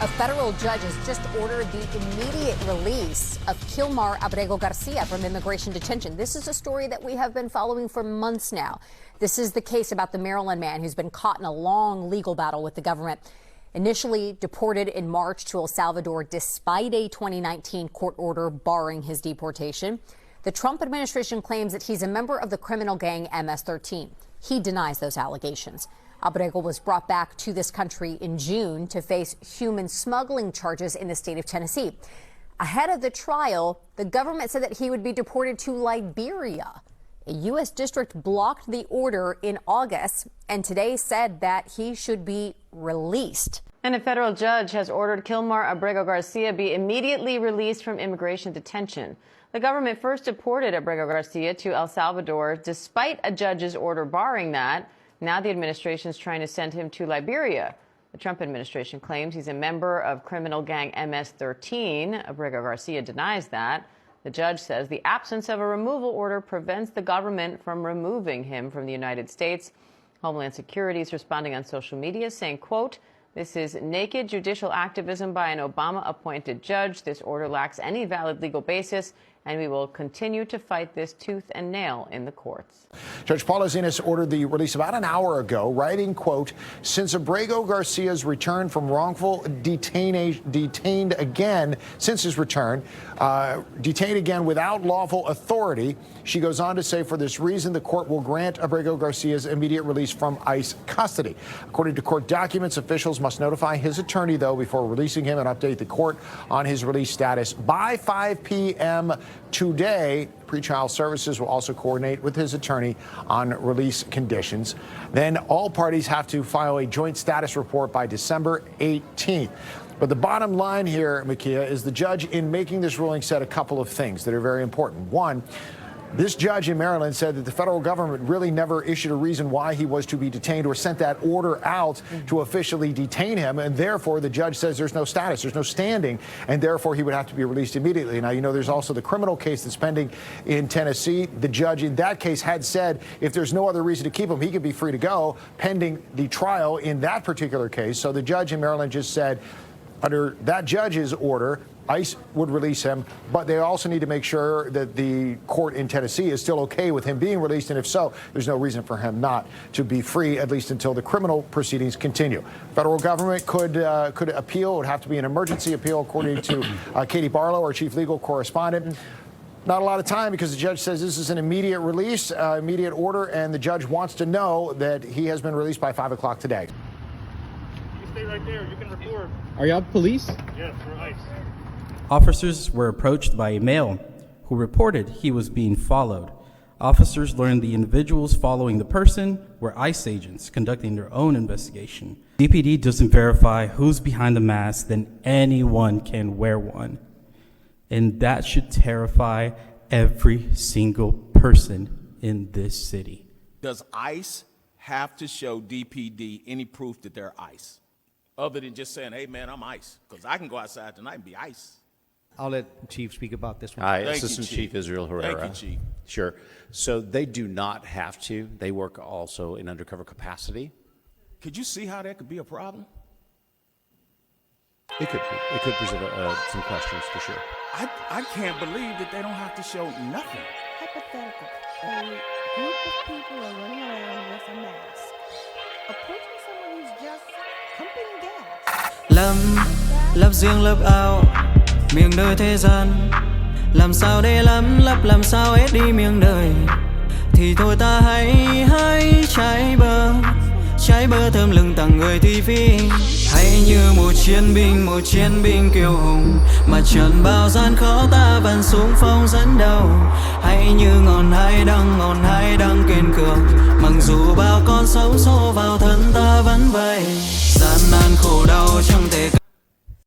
A federal judge has just ordered the immediate release of Kilmar Abrego Garcia from immigration detention. This is a story that we have been following for months now. This is the case about the Maryland man who's been caught in a long legal battle with the government. Initially deported in March to El Salvador despite a 2019 court order barring his deportation. The Trump administration claims that he's a member of the criminal gang MS-13. He denies those allegations. Abrego was brought back to this country in June to face human smuggling charges in the state of Tennessee. Ahead of the trial, the government said that he would be deported to Liberia. A U.S. district blocked the order in August and today said that he should be released. And a federal judge has ordered Kilmar Abrego Garcia be immediately released from immigration detention. The government first deported Abrego Garcia to El Salvador despite a judge's order barring that. Now the administration is trying to send him to Liberia. The Trump administration claims he's a member of criminal gang MS-13. Abrego Garcia denies that. The judge says the absence of a removal order prevents the government from removing him from the United States. Homeland Security is responding on social media saying, quote, "This is naked judicial activism by an Obama-appointed judge. This order lacks any valid legal basis, and we will continue to fight this tooth and nail in the courts." Judge Paula Xinis ordered the release about an hour ago, writing, quote, "Since Abrego Garcia's return from wrongful detained again without lawful authority," she goes on to say, "For this reason, the court will grant Abrego Garcia's immediate release from ICE custody." According to court documents, officials must notify his attorney, though, before releasing him and update the court on his release status by 5 p.m. today. Pretrial services will also coordinate with his attorney on release conditions. Then all parties have to file a joint status report by December 18th. But the bottom line here, Makia, is the judge in making this ruling said a couple of things that are very important. One, this judge in Maryland said that the federal government really never issued a reason why he was to be detained or sent that order out to officially detain him. And therefore, the judge says there's no status, there's no standing, and therefore he would have to be released immediately. Now, you know, there's also the criminal case that's pending in Tennessee. The judge in that case had said if there's no other reason to keep him, he could be free to go pending the trial in that particular case. So the judge in Maryland just said under that judge's order, ICE would release him, but they also need to make sure that the court in Tennessee is still okay with him being released, and if so, there's no reason for him not to be free, at least until the criminal proceedings continue. Federal government could appeal. It would have to be an emergency appeal, according to Katie Barlow, our chief legal correspondent. Not a lot of time because the judge says this is an immediate release, immediate order, and the judge wants to know that he has been released by 5 o'clock today. You stay right there. You can report. Are y'all police? Yes, we're ICE. Officers were approached by a male who reported he was being followed. Officers learned the individuals following the person were ICE agents conducting their own investigation. DPD doesn't verify who's behind the mask, then anyone can wear one. And that should terrify every single person in this city. Does ICE have to show DPD any proof that they're ICE? Other than just saying, hey, man, I'm ICE. Because I can go outside tonight and be ICE. I'll let Chief speak about this one. Hi, Thank Assistant you, Chief Israel Herrera. Thank you, Chief. Sure. So they do not have to. They work also in undercover capacity. Could you see how that could be a problem? It could be. It could present some questions for sure. I can't believe that they don't have to show nothing. Hypothetical. A group of people are running around with a mask, approaching someone who's just pumping gas. Lấp riêng lấp ao, miếng đời thế gian. Làm sao để làm sao hết đi miếng đời. Thì thôi ta hãy trái bơ thơm lừng tặng người thị phi. Hãy như một chiến binh kiêu hùng, mặt trận bao gian khó ta vẫn xung phong dẫn đầu. Hãy như ngọn hải đăng kiên cường, mặc dù bao con sóng xô vào thân ta vẫn vậy. Gian nan khổ đau chẳng thể